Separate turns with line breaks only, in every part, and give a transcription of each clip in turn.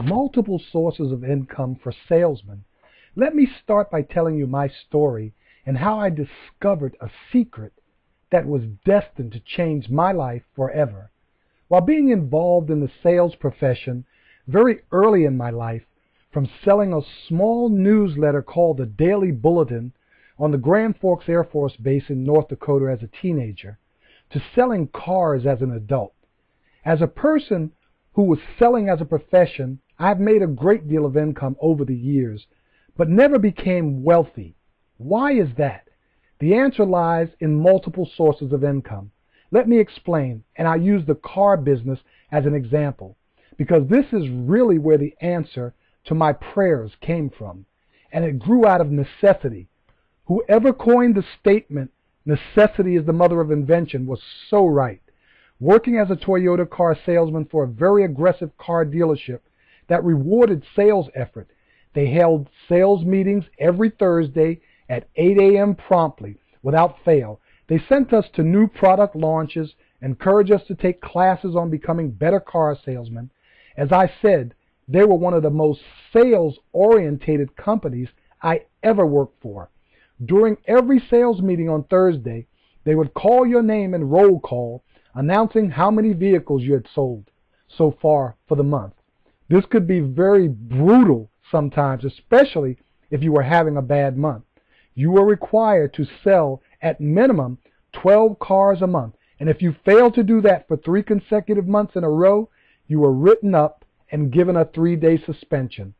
multiple sources of income for salesmen. Let me start by telling you my story and how I discovered a secret that was destined to change my life forever. While being involved in the sales profession very early in my life, from selling a small newsletter called the Daily Bulletin on the Grand Forks Air Force Base in North Dakota as a teenager, to selling cars as an adult. As a person who was selling as a profession, I've made a great deal of income over the years, but never became wealthy. Why is that? The answer lies in multiple sources of income. Let me explain, and I use the car business as an example, because this is really where the answer to my prayers came from, and it grew out of necessity. Whoever coined the statement, "necessity is the mother of invention," was so right. Working as a Toyota car salesman for a very aggressive car dealership that rewarded sales effort, they held sales meetings every Thursday at 8 a.m. promptly, without fail. They sent us to new product launches, encouraged us to take classes on becoming better car salesmen. As I said, they were one of the most sales-orientated companies I ever worked for. During every sales meeting on Thursday, they would call your name and roll call, announcing how many vehicles you had sold so far for the month. This could be very brutal sometimes, especially if you were having a bad month. You were required to sell at minimum 12 cars a month, and if you failed to do that for 3 consecutive months in a row, you were written up and given a 3-day suspension.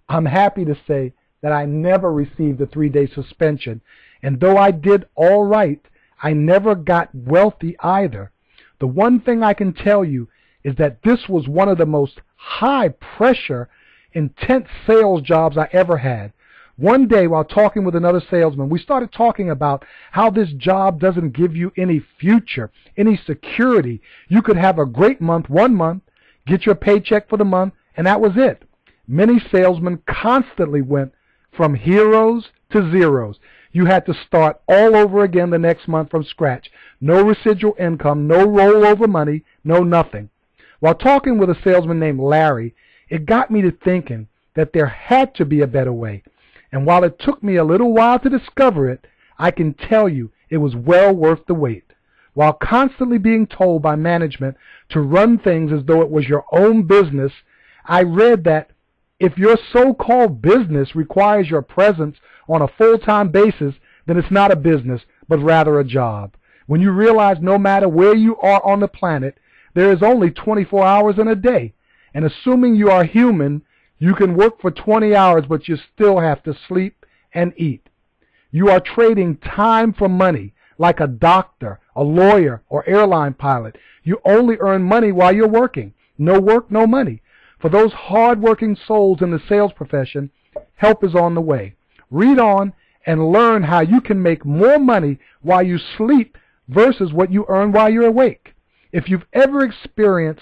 I'm happy to say that I never received a 3-day suspension, and though I did all right, I never got wealthy either. The one thing I can tell you is that this was one of the most high-pressure, intense sales jobs I ever had. One day, while talking with another salesman, we started talking about how this job doesn't give you any future, any security. You could have a great month, one month, get your paycheck for the month, and that was it. Many salesmen constantly went from heroes to zeros. You had to start all over again the next month from scratch. No residual income, no rollover money, no nothing. While talking with a salesman named Larry, it got me to thinking that there had to be a better way. And while it took me a little while to discover it, I can tell you it was well worth the wait. While constantly being told by management to run things as though it was your own business, I read that if your so-called business requires your presence on a full-time basis, then it's not a business, but rather a job. When you realize no matter where you are on the planet, there is only 24 hours in a day. And assuming you are human, you can work for 20 hours, but you still have to sleep and eat. You are trading time for money, like a doctor, a lawyer, or airline pilot. You only earn money while you're working. No work, no money. For those hard-working souls in the sales profession, help is on the way. Read on and learn how you can make more money while you sleep versus what you earn while you're awake. If you've ever experienced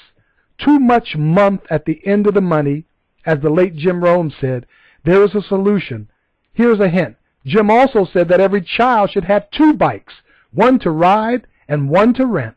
too much month at the end of the money, as the late Jim Rome said, there is a solution. Here's a hint. Jim also said that every child should have 2 bikes, one to ride and one to rent.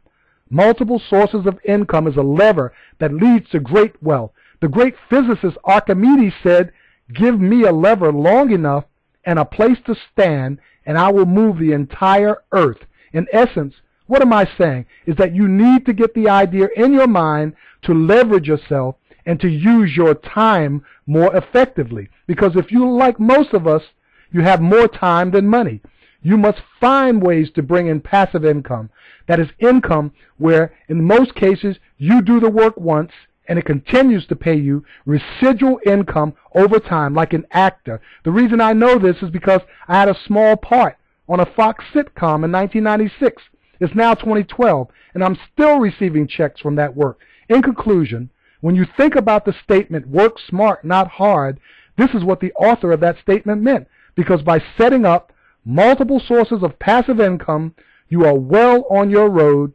Multiple sources of income is a lever that leads to great wealth. The great physicist Archimedes said, "Give me a lever long enough and a place to stand, and I will move the entire earth." In essence, what am I saying? Is that you need to get the idea in your mind to leverage yourself and to use your time more effectively. Because if you, like most of us, you have more time than money. You must find ways to bring in passive income. That is income where, in most cases, you do the work once and it continues to pay you residual income over time, like an actor. The reason I know this is because I had a small part on a Fox sitcom in 1996. It's now 2012, and I'm still receiving checks from that work. In conclusion, when you think about the statement, "Work smart, not hard," this is what the author of that statement meant. Because by setting up multiple sources of passive income, you are well on your road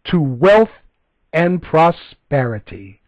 to wealth and prosperity.